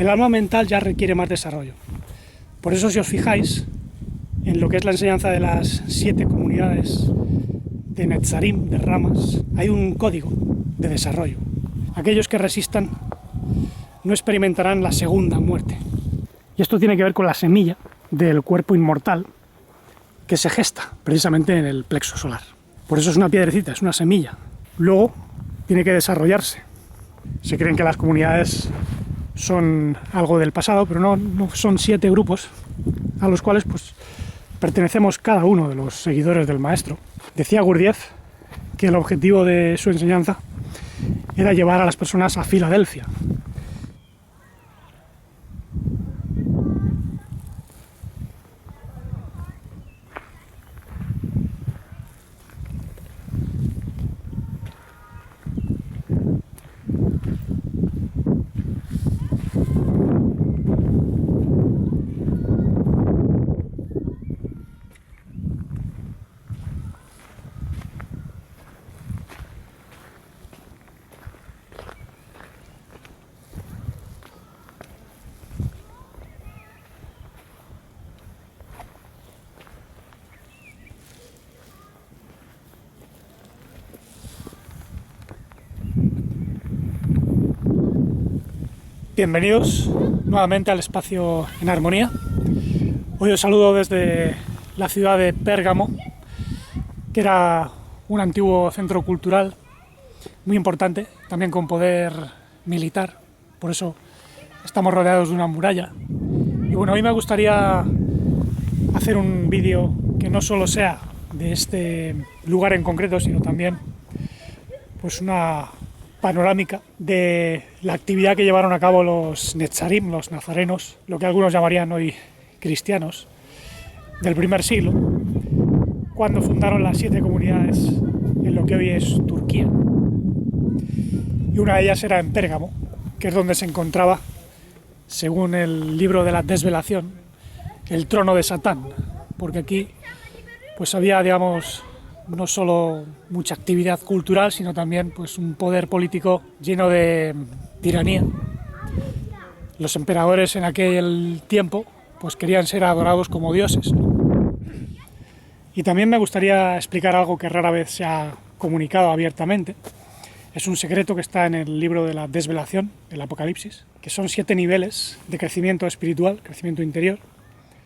el alma mental ya requiere más desarrollo. Por eso, si os fijáis en lo que es la enseñanza de las 7 comunidades de Netzarim, de ramas, hay un código de desarrollo. Aquellos que resistan no experimentarán la segunda muerte. Y esto tiene que ver con la semilla del cuerpo inmortal que se gesta precisamente en el plexo solar. Por eso es una piedrecita, es una semilla. Luego tiene que desarrollarse. Se creen que las comunidades son algo del pasado, pero no son 7 grupos a los cuales pues pertenecemos cada uno de los seguidores del maestro. Decía Gurdjieff que el objetivo de su enseñanza era llevar a las personas a Filadelfia. Bienvenidos nuevamente al espacio en armonía. Hoy os saludo desde la ciudad de Pérgamo, que era un antiguo centro cultural muy importante, también con poder militar, por eso estamos rodeados de una muralla. Y bueno, hoy me gustaría hacer un vídeo que no solo sea de este lugar en concreto, sino también pues una panorámica de la actividad que llevaron a cabo los Netzarim, los nazarenos, lo que algunos llamarían hoy cristianos, del primer siglo, cuando fundaron las 7 comunidades en lo que hoy es Turquía. Y una de ellas era en Pérgamo, que es donde se encontraba, según el libro de la Desvelación, el trono de Satán, porque aquí pues había, digamos, no solo mucha actividad cultural, sino también pues un poder político lleno de tiranía. Los emperadores en aquel tiempo pues querían ser adorados como dioses. Y también me gustaría explicar algo que rara vez se ha comunicado abiertamente. Es un secreto que está en el libro de la Desvelación, el Apocalipsis, que son 7 niveles de crecimiento espiritual, crecimiento interior,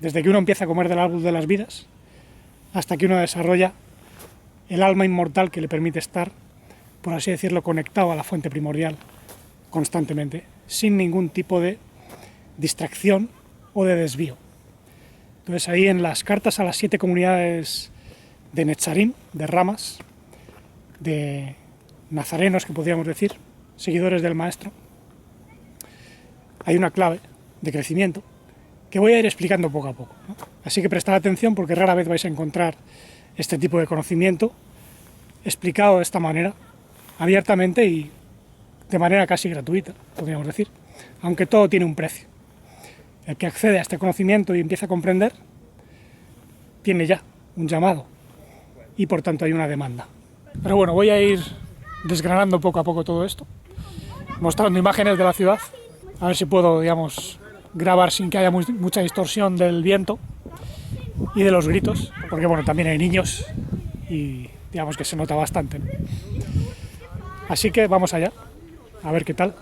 desde que uno empieza a comer del árbol de las vidas hasta que uno desarrolla el alma inmortal que le permite estar, por así decirlo, conectado a la fuente primordial constantemente, sin ningún tipo de distracción o de desvío. Entonces ahí en las cartas a las 7 comunidades de Netzarim, de ramas, de nazarenos que podríamos decir, seguidores del maestro, hay una clave de crecimiento que voy a ir explicando poco a poco, ¿no? Así que prestad atención porque rara vez vais a encontrar este tipo de conocimiento explicado de esta manera, abiertamente y de manera casi gratuita, podríamos decir, aunque todo tiene un precio. El que accede a este conocimiento y empieza a comprender, tiene ya un llamado y por tanto hay una demanda. Pero bueno, voy a ir desgranando poco a poco todo esto, mostrando imágenes de la ciudad, a ver si puedo, digamos, grabar sin que haya mucha distorsión del viento y de los gritos, porque bueno, también hay niños y digamos que se nota bastante, ¿no? Así que vamos allá, a ver qué tal.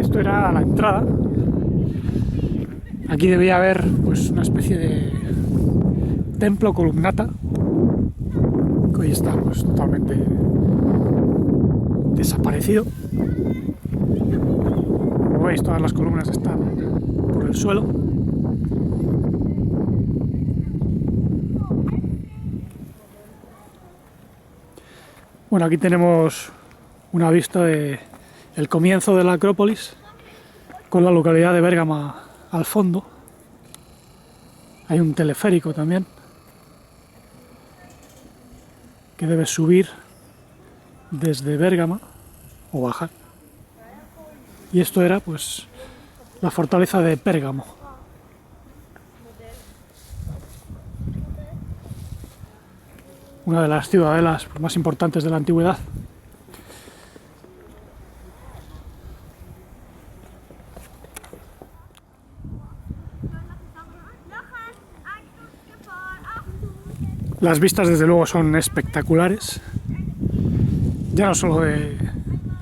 Esto era la entrada. Aquí debía haber pues una especie de templo columnata, que hoy está pues totalmente desaparecido. Como veis, todas las columnas están por el suelo. Bueno, aquí tenemos una vista de el comienzo de la Acrópolis, con la localidad de Bérgamo al fondo. Hay un teleférico también que debe subir desde Bérgamo o bajar. Y esto era pues la fortaleza de Pérgamo. una de las ciudadelas más importantes de la antigüedad. Las vistas desde luego son espectaculares, ya no solo de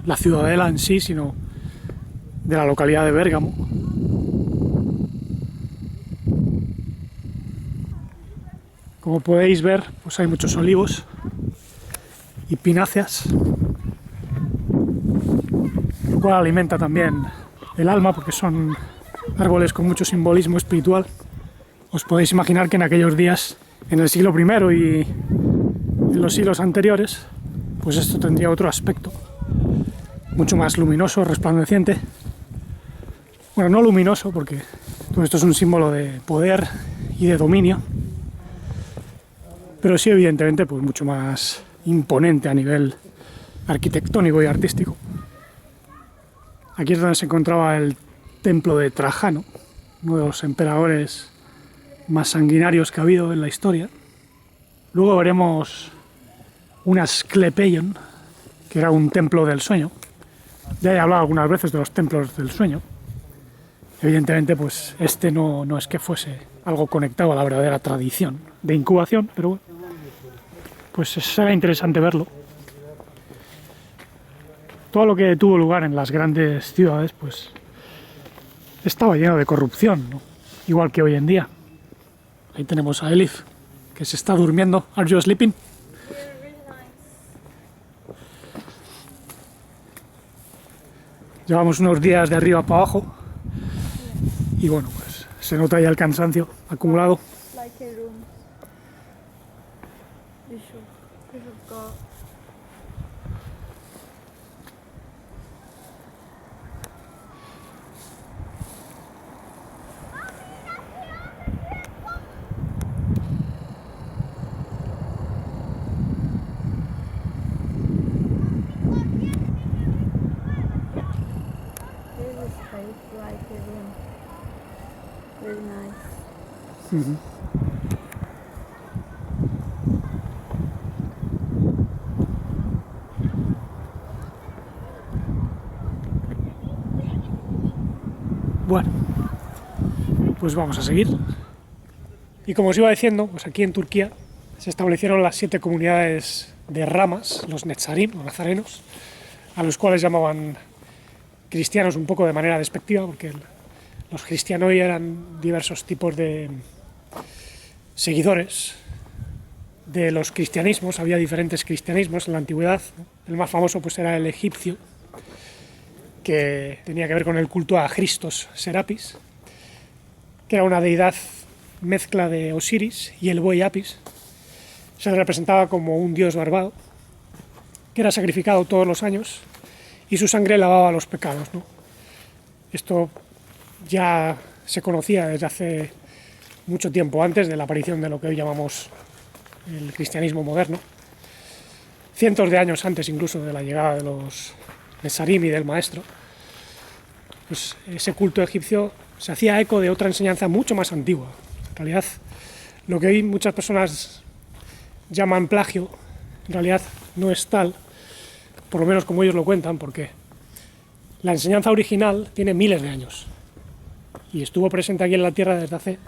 la ciudadela en sí, sino de la localidad de Bérgamo. Como podéis ver, pues hay muchos olivos y pináceas, lo cual alimenta también el alma porque son árboles con mucho simbolismo espiritual. Os podéis imaginar que en aquellos días, en el siglo I y en los siglos anteriores, pues esto tendría otro aspecto, mucho más luminoso, resplandeciente. Bueno, no luminoso, porque todo esto es un símbolo de poder y de dominio, pero sí evidentemente pues mucho más imponente a nivel arquitectónico y artístico. Aquí es donde se encontraba el templo de Trajano, uno de los emperadores más sanguinarios que ha habido en la historia. Luego veremos un Asclepeion, que era un templo del sueño. Ya he hablado algunas veces de los templos del sueño. Evidentemente, pues este no es que fuese algo conectado a la verdadera tradición de incubación, pero bueno, pues será interesante verlo. Todo lo que tuvo lugar en las grandes ciudades, pues estaba lleno de corrupción, ¿no? Igual que hoy en día. Ahí tenemos a Elif, que se está durmiendo. ¿Are you sleeping? Llevamos unos días de arriba para abajo y bueno, pues se nota ya el cansancio acumulado. Very nice. Bueno, pues vamos a seguir. Y como os iba diciendo, pues aquí en Turquía se establecieron las 7 comunidades de ramas, los Netzarim, o nazarenos, a los cuales llamaban cristianos un poco de manera despectiva, porque los cristianoi eran diversos tipos de seguidores de los cristianismos. Había diferentes cristianismos en la antigüedad, ¿no? El más famoso pues era el egipcio, que tenía que ver con el culto a Christos Serapis, que era una deidad mezcla de Osiris y el buey Apis. Se le representaba como un dios barbado, que era sacrificado todos los años y su sangre lavaba los pecados, ¿no? Esto ya se conocía desde hace mucho tiempo antes de la aparición de lo que hoy llamamos el cristianismo moderno, cientos de años antes incluso de la llegada de los Nesarim y del Maestro. Pues ese culto egipcio se hacía eco de otra enseñanza mucho más antigua. En realidad, lo que hoy muchas personas llaman plagio, en realidad no es tal, por lo menos como ellos lo cuentan, porque la enseñanza original tiene miles de años y estuvo presente aquí en la Tierra desde hace,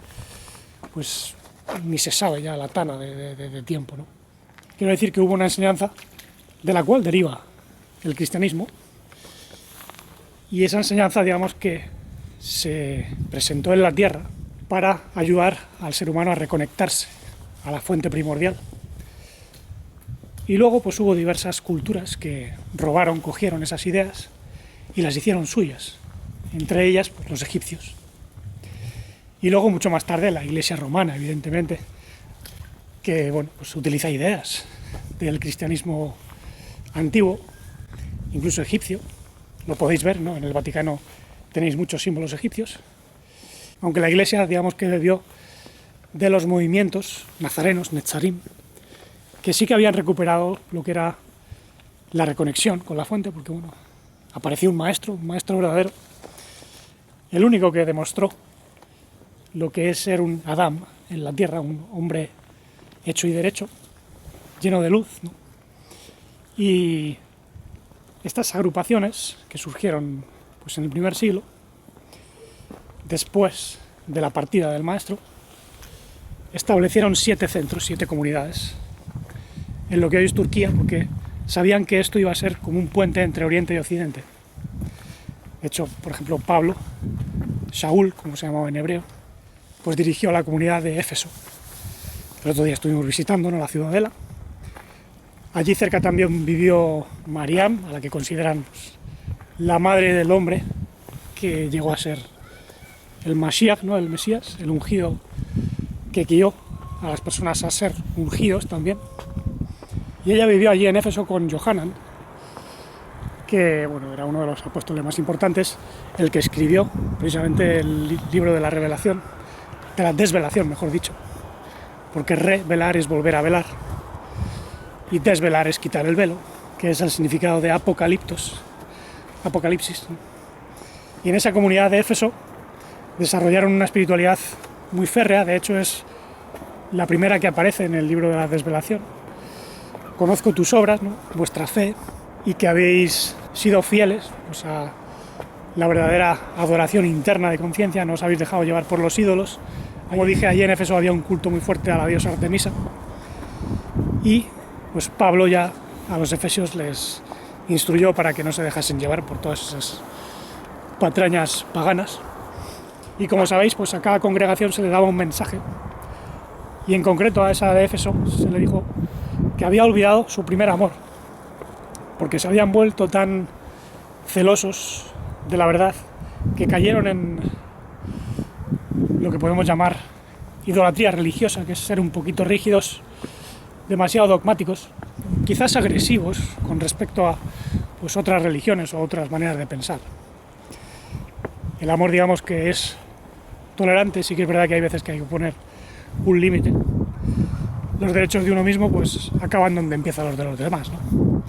pues ni se sabe ya la tana de tiempo, ¿no? Quiero decir que hubo una enseñanza de la cual deriva el cristianismo, y esa enseñanza, digamos, que se presentó en la Tierra para ayudar al ser humano a reconectarse a la fuente primordial. Y luego pues hubo diversas culturas que robaron, cogieron esas ideas y las hicieron suyas, entre ellas pues los egipcios. Y luego mucho más tarde la Iglesia romana, evidentemente, que bueno, pues utiliza ideas del cristianismo antiguo, incluso egipcio. Lo podéis ver, ¿no? En el Vaticano tenéis muchos símbolos egipcios, aunque la Iglesia, digamos, que bebió de los movimientos nazarenos, Netzarim, que sí que habían recuperado lo que era la reconexión con la fuente, porque bueno, apareció un maestro verdadero, el único que demostró lo que es ser un Adán en la tierra, un hombre hecho y derecho, lleno de luz, ¿no? Y estas agrupaciones que surgieron pues, en el primer siglo, después de la partida del maestro, establecieron 7 centros, 7 comunidades en lo que hoy es Turquía, porque sabían que esto iba a ser como un puente entre Oriente y Occidente. De hecho, por ejemplo, Pablo, Shaul, como se llamaba en hebreo, pues dirigió la comunidad de Éfeso. El otro día estuvimos visitando, ¿no?, la ciudadela. Allí cerca también vivió Mariam, a la que consideran pues, la madre del hombre que llegó a ser el Mashiach, ¿no?, el Mesías, el ungido que guió a las personas a ser ungidos también. Y ella vivió allí en Éfeso con Johanan, que bueno, era uno de los apóstoles más importantes, el que escribió precisamente el libro de la revelación, de la desvelación, mejor dicho, porque revelar es volver a velar y desvelar es quitar el velo, que es el significado de apocalipsis. Y en esa comunidad de Éfeso desarrollaron una espiritualidad muy férrea. De hecho es la primera que aparece en el libro de la desvelación. Conozco tus obras, ¿no?, vuestra fe, y que habéis sido fieles pues, a la verdadera adoración interna de conciencia, no os habéis dejado llevar por los ídolos. Como dije, allí en Éfeso había un culto muy fuerte a la diosa Artemisa, y pues Pablo ya a los efesios les instruyó para que no se dejasen llevar por todas esas patrañas paganas. Y como sabéis, pues a cada congregación se le daba un mensaje, y en concreto a esa de Éfeso se le dijo que había olvidado su primer amor, porque se habían vuelto tan celosos de la verdad que cayeron en lo que podemos llamar idolatría religiosa, que es ser un poquito rígidos, demasiado dogmáticos, quizás agresivos con respecto a pues, otras religiones o otras maneras de pensar. El amor, digamos que es tolerante, sí que es verdad que hay veces que hay que poner un límite. Los derechos de uno mismo pues acaban donde empiezan los de los demás, ¿no?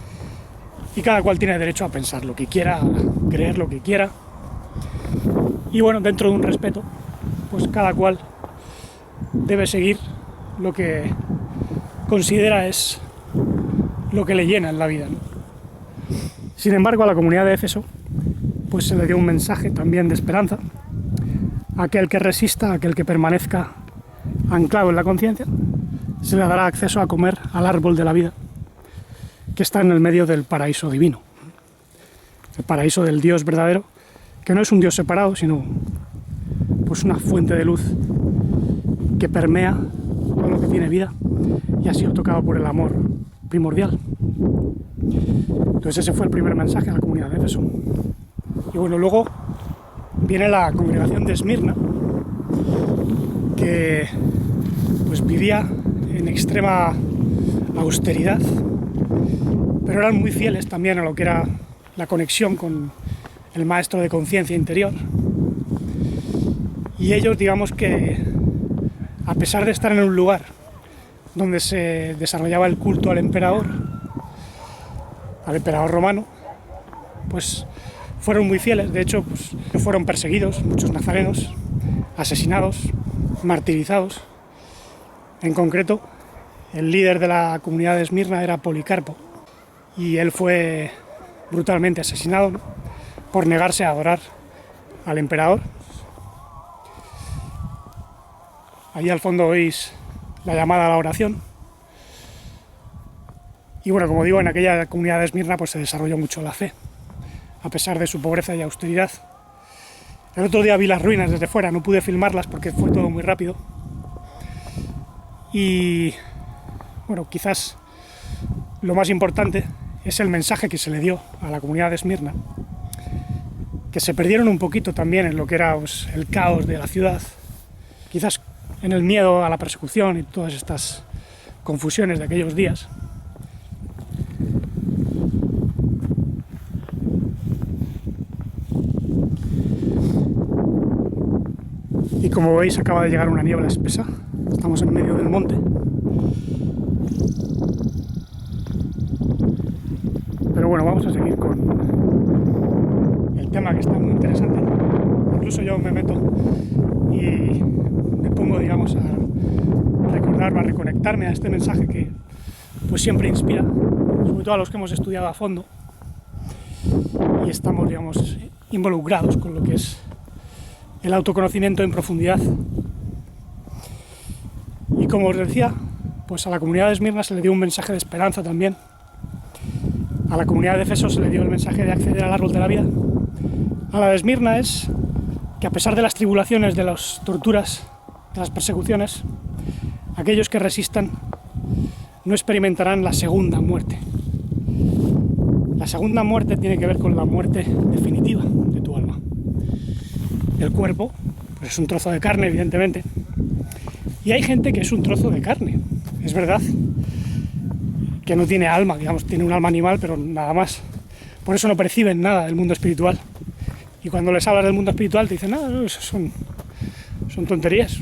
Y cada cual tiene derecho a pensar lo que quiera, a creer lo que quiera. Y bueno, dentro de un respeto, pues cada cual debe seguir lo que considera es lo que le llena en la vida, ¿no? Sin embargo, a la comunidad de Éfeso pues se le dio un mensaje también de esperanza. Aquel que resista, aquel que permanezca anclado en la conciencia, se le dará acceso a comer al árbol de la vida, que está en el medio del paraíso divino, el paraíso del Dios verdadero, que no es un Dios separado, sino pues una fuente de luz que permea todo lo que tiene vida y ha sido tocado por el amor primordial. Entonces ese fue el primer mensaje a la comunidad de Éfeso. Y bueno, luego viene la congregación de Esmirna, que pues vivía en extrema austeridad, pero eran muy fieles también a lo que era la conexión con el maestro de conciencia interior. Y ellos, digamos que, a pesar de estar en un lugar donde se desarrollaba el culto al emperador romano, pues fueron muy fieles. De hecho, pues fueron perseguidos, muchos nazarenos, asesinados, martirizados. En concreto, el líder de la comunidad de Esmirna era Policarpo, y él fue brutalmente asesinado, ¿no?, por negarse a adorar al emperador. Allí al fondo oís la llamada a la oración. Y bueno, como digo, en aquella comunidad de Esmirna pues se desarrolló mucho la fe, a pesar de su pobreza y austeridad. El otro día vi las ruinas desde fuera, no pude filmarlas porque fue todo muy rápido. Y bueno, quizás lo más importante es el mensaje que se le dio a la comunidad de Esmirna, que se perdieron un poquito también en lo que era pues, el caos de la ciudad, quizás en el miedo a la persecución y todas estas confusiones de aquellos días. Y como veis, acaba de llegar una niebla espesa, estamos en medio del monte. Pero bueno, vamos a seguir con el tema, que está muy interesante. Incluso yo me meto y me pongo, digamos, a recordar, a reconectarme a este mensaje que pues siempre inspira, sobre todo a los que hemos estudiado a fondo y estamos, digamos, involucrados con lo que es el autoconocimiento en profundidad. Y como os decía, pues a la comunidad de Esmirna se le dio un mensaje de esperanza también. A la comunidad de Éfeso se le dio el mensaje de acceder al árbol de la vida. A la de Esmirna es que a pesar de las tribulaciones, de las torturas, de las persecuciones, aquellos que resistan no experimentarán la segunda muerte. La segunda muerte tiene que ver con la muerte definitiva de tu alma. El cuerpo, pues es un trozo de carne, evidentemente, y hay gente que es un trozo de carne, es verdad, que no tiene alma, digamos, tiene un alma animal, pero nada más. Por eso no perciben nada del mundo espiritual. Y cuando les hablas del mundo espiritual te dicen, no, eso son tonterías.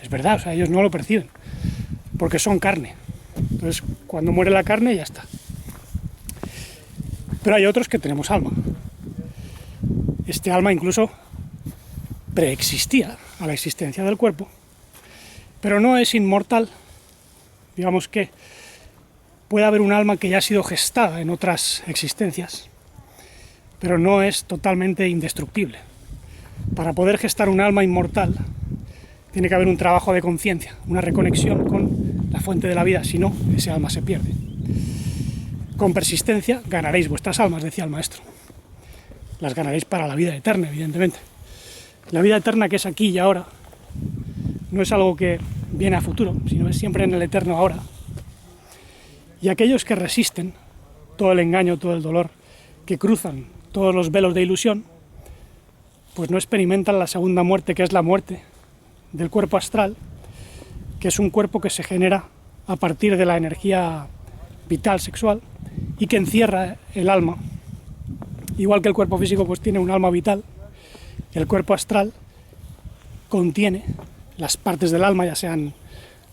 Es verdad, o sea, ellos no lo perciben, porque son carne. Entonces, cuando muere la carne, ya está. Pero hay otros que tenemos alma. Este alma incluso preexistía a la existencia del cuerpo, pero no es inmortal. Digamos que puede haber un alma que ya ha sido gestada en otras existencias, pero no es totalmente indestructible. Para poder gestar un alma inmortal, tiene que haber un trabajo de conciencia, una reconexión con la fuente de la vida, si no, ese alma se pierde. Con persistencia ganaréis vuestras almas, decía el maestro. Las ganaréis para la vida eterna, evidentemente. La vida eterna, que es aquí y ahora, no es algo que viene a futuro, sino es siempre en el eterno ahora. Y aquellos que resisten todo el engaño, todo el dolor, que cruzan todos los velos de ilusión, pues no experimentan la segunda muerte, que es la muerte del cuerpo astral, que es un cuerpo que se genera a partir de la energía vital sexual y que encierra el alma. Igual que el cuerpo físico pues tiene un alma vital, el cuerpo astral contiene las partes del alma, ya sean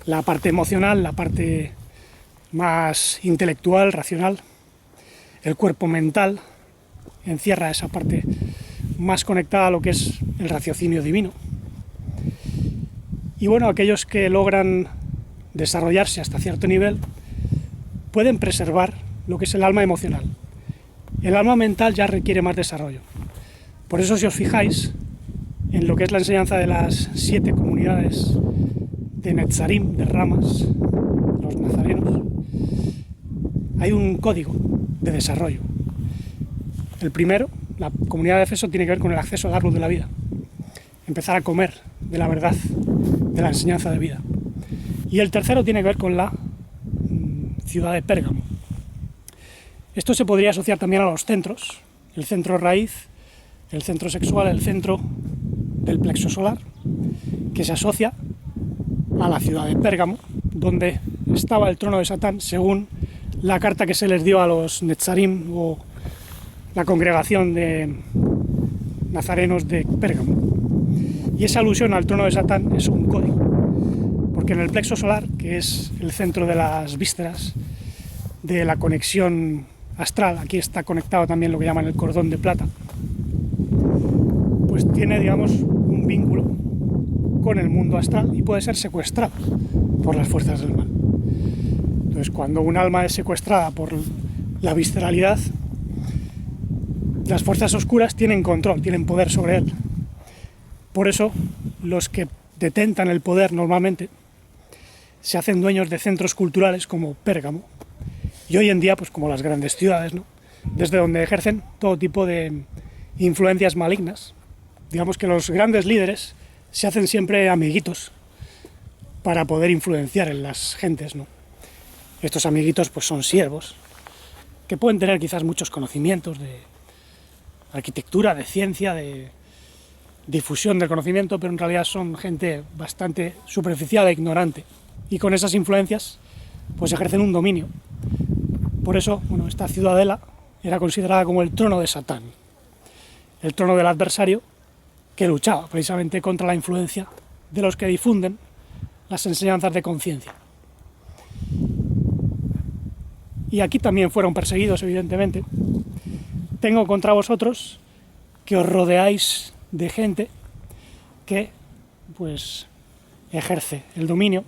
la parte emocional, la parte más intelectual, racional. El cuerpo mental encierra esa parte más conectada a lo que es el raciocinio divino. Y bueno, aquellos que logran desarrollarse hasta cierto nivel pueden preservar lo que es el alma emocional. El alma mental ya requiere más desarrollo. Por eso, si os fijáis en lo que es la enseñanza de las 7 comunidades de Netzarim, de ramas, los nazarenos, hay un código de desarrollo. El primero, la comunidad de Éfeso, tiene que ver con el acceso al árbol de la vida. Empezar a comer de la verdad, de la enseñanza de vida. Y el tercero tiene que ver con la ciudad de Pérgamo. Esto se podría asociar también a los centros, el centro raíz, el centro sexual, el centro del plexo solar, que se asocia a la ciudad de Pérgamo, donde estaba el trono de Satán, según la carta que se les dio a los Netzarim, o la congregación de nazarenos de Pérgamo. Y esa alusión al trono de Satán es un código, porque en el plexo solar, que es el centro de las vísceras, de la conexión astral, aquí está conectado también lo que llaman el cordón de plata, pues tiene, digamos, un vínculo con el mundo astral y puede ser secuestrado por las fuerzas del mal. Entonces, cuando un alma es secuestrada por la visceralidad, las fuerzas oscuras tienen control, tienen poder sobre él. Por eso, los que detentan el poder normalmente se hacen dueños de centros culturales como Pérgamo, y hoy en día, pues como las grandes ciudades, ¿no? Desde donde ejercen todo tipo de influencias malignas. Digamos que los grandes líderes se hacen siempre amiguitos para poder influenciar en las gentes, ¿no? Estos amiguitos pues son siervos, que pueden tener quizás muchos conocimientos de arquitectura, de ciencia, de difusión del conocimiento, pero en realidad son gente bastante superficial e ignorante. Y con esas influencias pues ejercen un dominio. Por eso, bueno, esta ciudadela era considerada como el trono de Satán, el trono del adversario que luchaba precisamente contra la influencia de los que difunden las enseñanzas de conciencia. Y aquí también fueron perseguidos, evidentemente. Tengo contra vosotros que os rodeáis de gente que, pues, ejerce el dominio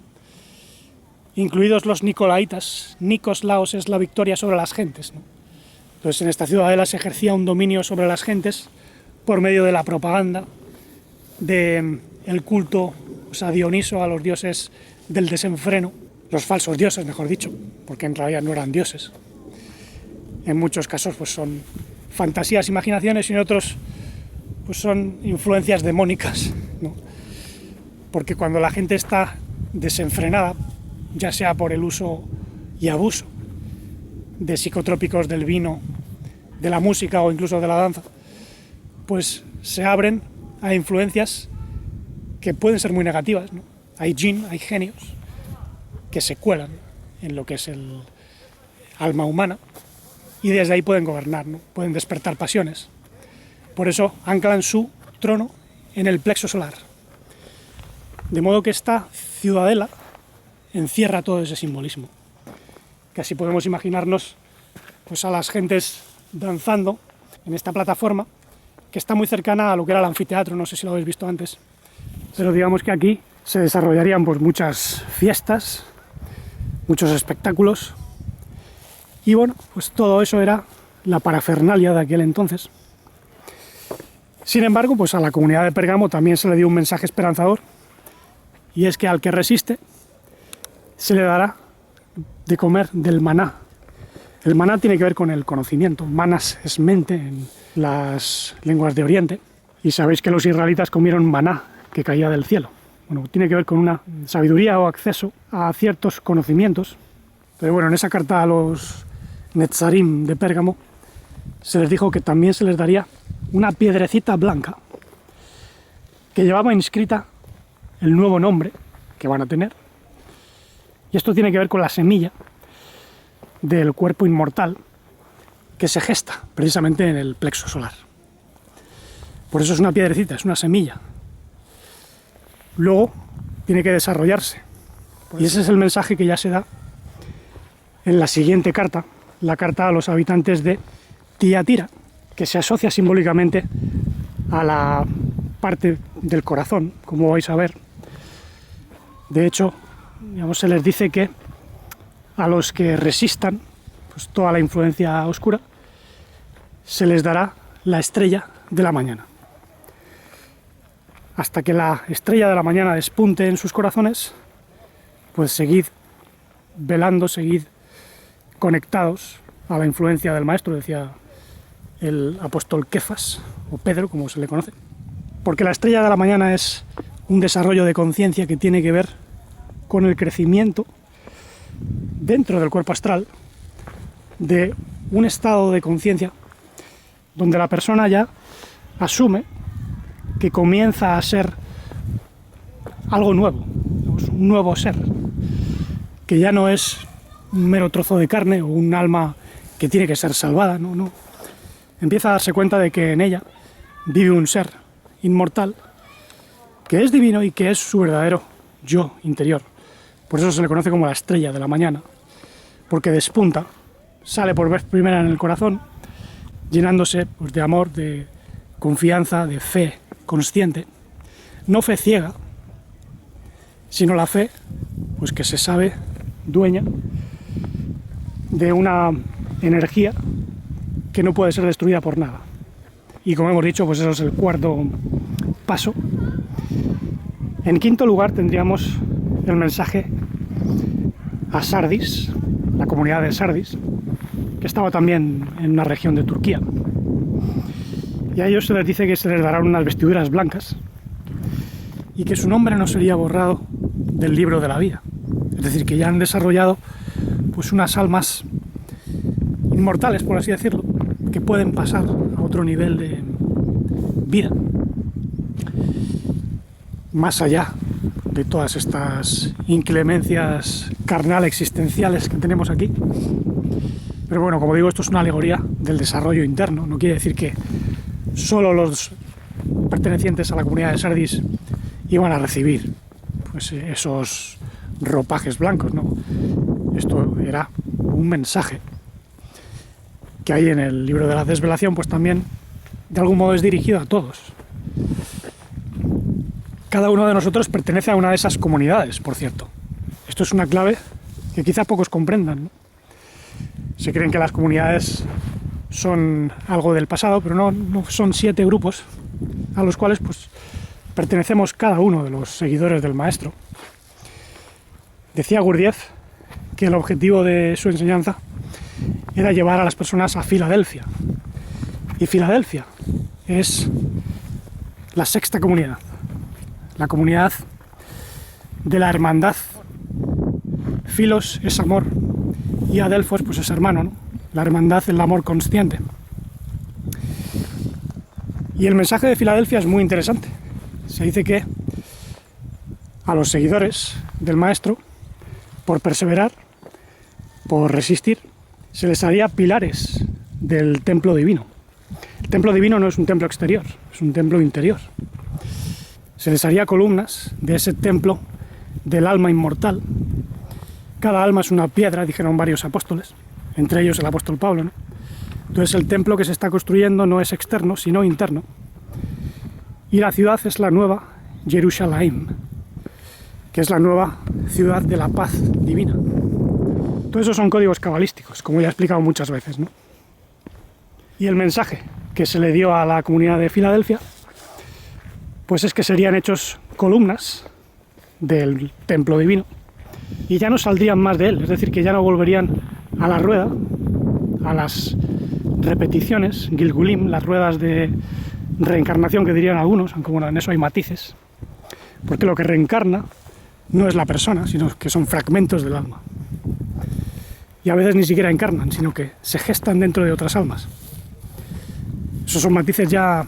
incluidos los nicolaitas. Nikos Laos es la victoria sobre las gentes, ¿no? Entonces en esta ciudadela se ejercía un dominio sobre las gentes por medio de la propaganda, del culto, pues, a Dioniso, a los dioses del desenfreno, los falsos dioses, mejor dicho, porque en realidad no eran dioses. En muchos casos pues son fantasías, imaginaciones, y en otros pues son influencias demónicas, ¿no? Porque cuando la gente está desenfrenada, ya sea por el uso y abuso de psicotrópicos, del vino, de la música o incluso de la danza, pues se abren a influencias que pueden ser muy negativas, ¿no? Hay jinn, hay genios que se cuelan en lo que es el alma humana y desde ahí pueden gobernar, ¿no? Pueden despertar pasiones. Por eso anclan su trono en el plexo solar. De modo que esta ciudadela encierra todo ese simbolismo. Casi podemos imaginarnos pues, a las gentes danzando en esta plataforma que está muy cercana a lo que era el anfiteatro, no sé si lo habéis visto antes, pero digamos que aquí se desarrollarían pues, muchas fiestas, muchos espectáculos, y bueno, pues todo eso era la parafernalia de aquel entonces. Sin embargo, pues a la comunidad de Pérgamo también se le dio un mensaje esperanzador, y es que al que resiste se le dará de comer del maná. El maná tiene que ver con el conocimiento. Manas es mente en las lenguas de Oriente. Y sabéis que los israelitas comieron maná que caía del cielo. Bueno, tiene que ver con una sabiduría o acceso a ciertos conocimientos. Pero bueno, en esa carta a los Netzarim de Pérgamo se les dijo que también se les daría una piedrecita blanca que llevaba inscrita el nuevo nombre que van a tener. Y esto tiene que ver con la semilla del cuerpo inmortal que se gesta precisamente en el plexo solar. Por eso es una piedrecita, es una semilla. Luego tiene que desarrollarse. Y ese es el mensaje que ya se da en la siguiente carta, la carta a los habitantes de Tiatira, que se asocia simbólicamente a la parte del corazón, como vais a ver. De hecho, digamos, se les dice que a los que resistan pues, toda la influencia oscura, se les dará la estrella de la mañana. Hasta que la estrella de la mañana despunte en sus corazones, pues seguid velando, seguid conectados a la influencia del Maestro, decía el apóstol Kefas, o Pedro, como se le conoce. Porque la estrella de la mañana es un desarrollo de conciencia que tiene que ver con el crecimiento dentro del cuerpo astral de un estado de conciencia donde la persona ya asume que comienza a ser algo nuevo, un nuevo ser, que ya no es un mero trozo de carne o un alma que tiene que ser salvada, no. Empieza a darse cuenta de que en ella vive un ser inmortal que es divino y que es su verdadero yo interior. Por eso se le conoce como la estrella de la mañana, porque despunta, sale por vez primera en el corazón, llenándose pues, de amor, de confianza, de fe consciente. No fe ciega, sino la fe pues, que se sabe dueña de una energía que no puede ser destruida por nada. Y como hemos dicho, pues eso es el cuarto paso. En quinto lugar tendríamos el mensaje a Sardis, la comunidad de Sardis, que estaba también en una región de Turquía. Y a ellos se les dice que se les darán unas vestiduras blancas y que su nombre no sería borrado del libro de la vida. Es decir, que ya han desarrollado pues unas almas inmortales, por así decirlo, que pueden pasar a otro nivel de vida, más allá de todas estas inclemencias carnal existenciales que tenemos aquí. Pero bueno, como digo, esto es una alegoría del desarrollo interno. No quiere decir que solo los pertenecientes a la comunidad de Sardis iban a recibir pues, esos ropajes blancos, ¿no? Esto era un mensaje que hay en el libro de la desvelación, pues también de algún modo es dirigido a todos. Cada uno de nosotros pertenece a una de esas comunidades, por cierto. Esto es una clave que quizá pocos comprendan, ¿no? Se creen que las comunidades son algo del pasado, pero no son 7 grupos a los cuales pues pertenecemos cada uno de los seguidores del maestro. Decía Gurdjieff que el objetivo de su enseñanza era llevar a las personas a Filadelfia. Y Filadelfia es la 6ª comunidad, la comunidad de la hermandad. Filos es amor y Adelphos pues es hermano, ¿no? La hermandad, el amor consciente. Y el mensaje de Filadelfia es muy interesante. Se dice que a los seguidores del maestro, por perseverar, por resistir, se les haría pilares del templo divino. El templo divino no es un templo exterior, es un templo interior. Se les haría columnas de ese templo del alma inmortal. Cada alma es una piedra, dijeron varios apóstoles, entre ellos el apóstol Pablo, ¿no? Entonces el templo que se está construyendo no es externo, sino interno. Y la ciudad es la nueva Jerusalén, que es la nueva ciudad de la paz divina. Todo eso son códigos cabalísticos, como ya he explicado muchas veces, ¿no? Y el mensaje que se le dio a la comunidad de Filadelfia, pues es que serían hechos columnas del templo divino y ya no saldrían más de él, es decir, que ya no volverían a la rueda, a las repeticiones, Gilgulim, las ruedas de reencarnación que dirían algunos, aunque bueno, en eso hay matices, porque lo que reencarna no es la persona, sino que son fragmentos del alma. Y a veces ni siquiera encarnan, sino que se gestan dentro de otras almas. Esos son matices ya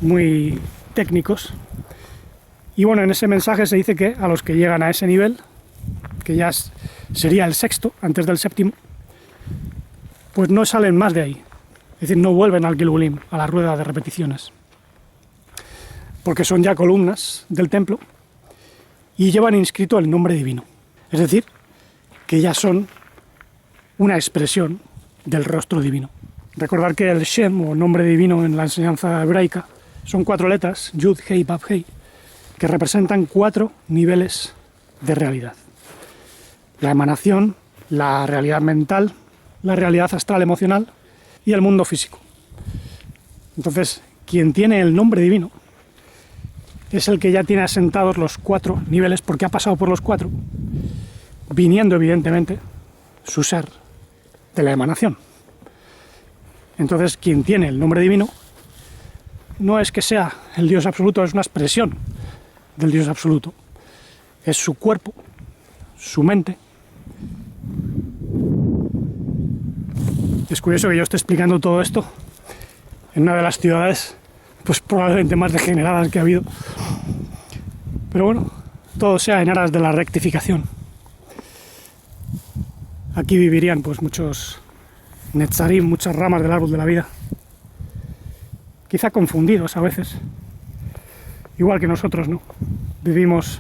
muy técnicos. Y bueno, en ese mensaje se dice que a los que llegan a ese nivel, que ya sería el 6º, antes del 7º, pues no salen más de ahí. Es decir, no vuelven al Gilgulim, a la rueda de repeticiones. Porque son ya columnas del templo y llevan inscrito el nombre divino. Es decir, que ya son una expresión del rostro divino. Recordar que el Shem, o nombre divino en la enseñanza hebraica, son 4 letras, Yud, Hei, Vav, Hei, que representan 4 niveles de realidad. La emanación, la realidad mental, la realidad astral emocional y el mundo físico. Entonces, quien tiene el nombre divino es el que ya tiene asentados los 4 niveles, porque ha pasado por los 4, viniendo evidentemente su ser de la emanación. Entonces, quien tiene el nombre divino no es que sea el Dios absoluto, es una expresión del Dios absoluto. Es su cuerpo, su mente. Es curioso que yo esté explicando todo esto en una de las ciudades pues probablemente más degeneradas que ha habido. Pero bueno, todo sea en aras de la rectificación. Aquí vivirían pues muchos netzarim, muchas ramas del árbol de la vida, quizá confundidos a veces, igual que nosotros, ¿no? Vivimos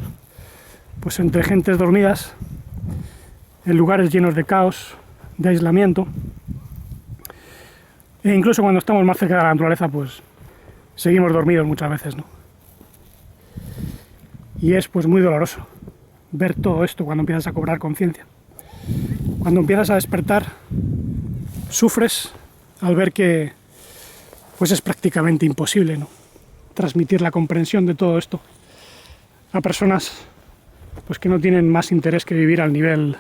pues entre gentes dormidas, en lugares llenos de caos, de aislamiento, e incluso cuando estamos más cerca de la naturaleza, pues seguimos dormidos muchas veces, ¿no? Y es pues muy doloroso ver todo esto cuando empiezas a cobrar conciencia. Cuando empiezas a despertar, sufres al ver que pues es prácticamente imposible, ¿no?, transmitir la comprensión de todo esto a personas pues que no tienen más interés que vivir al nivel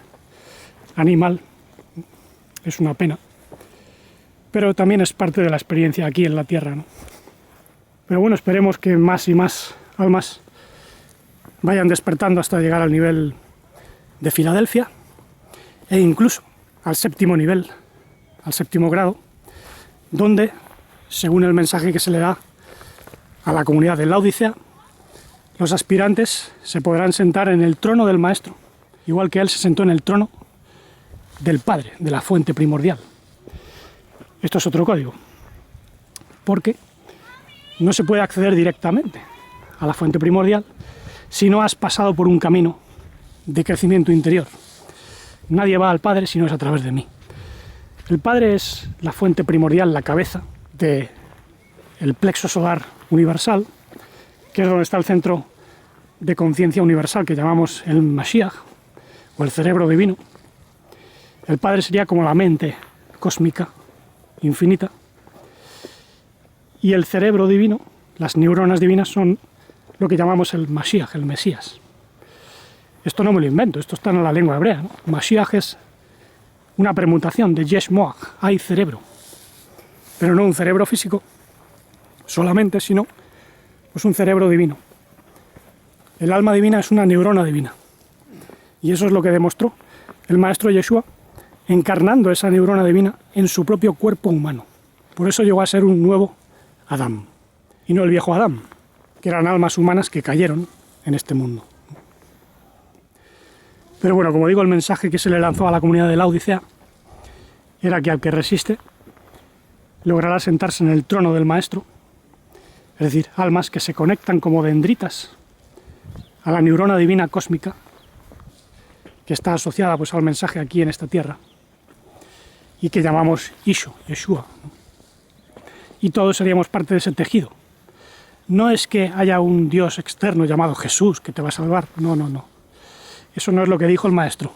animal. Es una pena, pero también es parte de la experiencia aquí en la Tierra, ¿no? Pero bueno, esperemos que más y más almas vayan despertando hasta llegar al nivel de Filadelfia e incluso al 7º nivel, al 7º grado, donde, según el mensaje que se le da a la comunidad de Laodicea, los aspirantes se podrán sentar en el trono del Maestro, igual que él se sentó en el trono del Padre, de la fuente primordial. Esto es otro código, porque no se puede acceder directamente a la fuente primordial si no has pasado por un camino de crecimiento interior. Nadie va al Padre si no es a través de mí. El Padre es la fuente primordial, la cabeza del plexo solar universal, que es donde está el centro de conciencia universal que llamamos el Mashiach, o el cerebro divino. El Padre sería como la mente cósmica, infinita, y el cerebro divino, las neuronas divinas, son lo que llamamos el Mashiach, el Mesías. Esto no me lo invento, esto está en la lengua hebrea, ¿no? Mashiach es una permutación de Yesh Moach, hay cerebro, pero no un cerebro físico solamente, sino pues un cerebro divino. El alma divina es una neurona divina, y eso es lo que demostró el maestro Yeshua, encarnando esa neurona divina en su propio cuerpo humano. Por eso llegó a ser un nuevo Adán, y no el viejo Adán, que eran almas humanas que cayeron en este mundo. Pero bueno, como digo, el mensaje que se le lanzó a la comunidad de la Odisea era que al que resiste logrará sentarse en el trono del Maestro, es decir, almas que se conectan como dendritas a la neurona divina cósmica que está asociada pues al mensaje aquí en esta tierra y que llamamos Yeshua. Y todos seríamos parte de ese tejido. No es que haya un Dios externo llamado Jesús que te va a salvar, no. Eso no es lo que dijo el Maestro.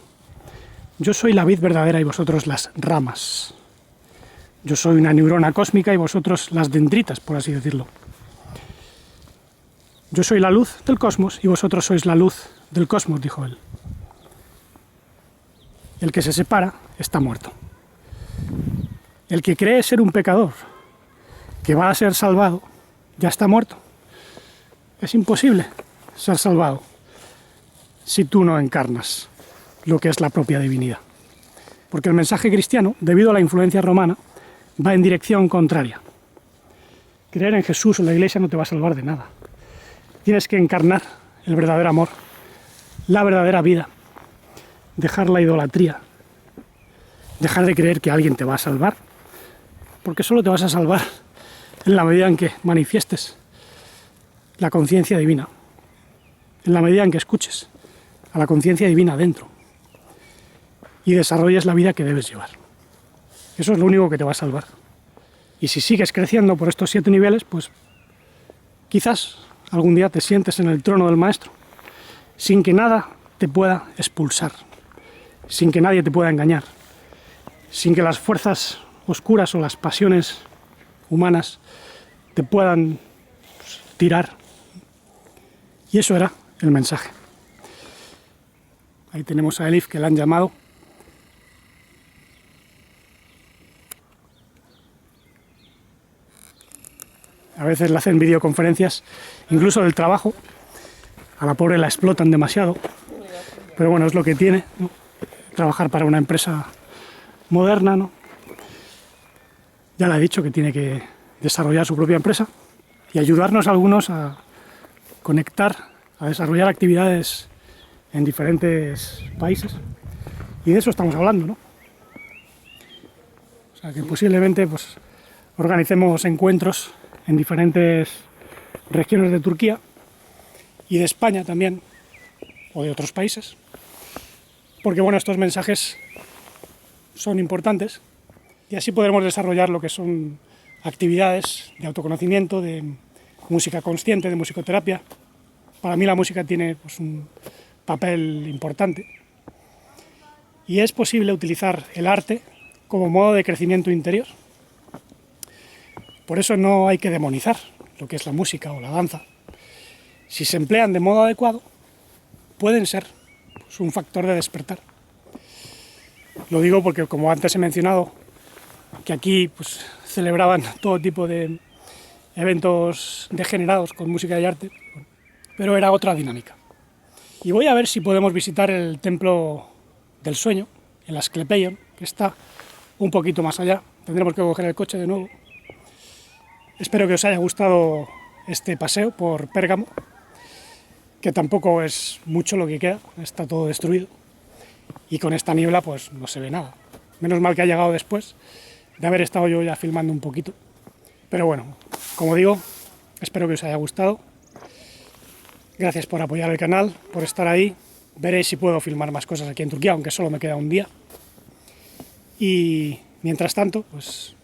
Yo soy la vid verdadera y vosotros las ramas. Yo soy una neurona cósmica y vosotros las dendritas, por así decirlo. Yo soy la luz del cosmos y vosotros sois la luz del cosmos, dijo él. El que se separa está muerto. El que cree ser un pecador, que va a ser salvado, ya está muerto. Es imposible ser salvado si tú no encarnas lo que es la propia divinidad. Porque el mensaje cristiano, debido a la influencia romana, va en dirección contraria. Creer en Jesús o la Iglesia no te va a salvar de nada. Tienes que encarnar el verdadero amor, la verdadera vida, dejar la idolatría, dejar de creer que alguien te va a salvar, porque solo te vas a salvar en la medida en que manifiestes la conciencia divina, en la medida en que escuches a la conciencia divina dentro y desarrolles la vida que debes llevar. Eso es lo único que te va a salvar. Y si sigues creciendo por estos 7 niveles, pues quizás algún día te sientes en el trono del Maestro, sin que nada te pueda expulsar, sin que nadie te pueda engañar, sin que las fuerzas oscuras o las pasiones humanas te puedan tirar. Y eso era el mensaje. Ahí tenemos a Elif, que la han llamado. A veces le hacen videoconferencias, incluso del trabajo. A la pobre la explotan demasiado. Pero bueno, es lo que tiene, ¿no? Trabajar para una empresa moderna, ¿no? Ya le he dicho que tiene que desarrollar su propia empresa y ayudarnos a algunos a conectar, a desarrollar actividades en diferentes países. Y de eso estamos hablando, ¿no? O sea, que posiblemente pues, organicemos encuentros en diferentes regiones de Turquía y de España también, o de otros países, porque bueno, estos mensajes son importantes y así podremos desarrollar lo que son actividades de autoconocimiento, de música consciente, de musicoterapia. Para mí la música tiene pues, un papel importante y es posible utilizar el arte como modo de crecimiento interior. Por eso no hay que demonizar lo que es la música o la danza. Si se emplean de modo adecuado, pueden ser pues, un factor de despertar. Lo digo porque, como antes he mencionado, que aquí pues, celebraban todo tipo de eventos degenerados con música y arte, pero era otra dinámica. Y voy a ver si podemos visitar el Templo del Sueño, en la Asclepeion, que está un poquito más allá. Tendremos que coger el coche de nuevo. Espero que os haya gustado este paseo por Pérgamo, que tampoco es mucho lo que queda, está todo destruido. Y con esta niebla pues no se ve nada. Menos mal que ha llegado después de haber estado yo ya filmando un poquito. Pero bueno, como digo, espero que os haya gustado. Gracias por apoyar el canal, por estar ahí. Veré si puedo filmar más cosas aquí en Turquía, aunque solo me queda un día. Y mientras tanto, pues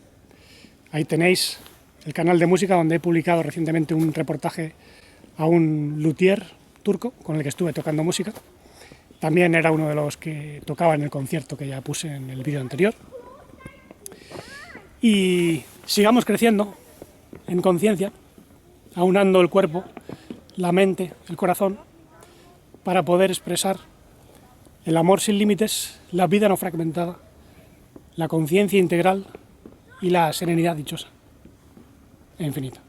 ahí tenéis el canal de música donde he publicado recientemente un reportaje a un luthier turco con el que estuve tocando música. también era uno de los que tocaba en el concierto que ya puse en el vídeo anterior. Y sigamos creciendo en conciencia, aunando el cuerpo, la mente, el corazón, para poder expresar el amor sin límites, la vida no fragmentada, la conciencia integral y la serenidad dichosa e infinita.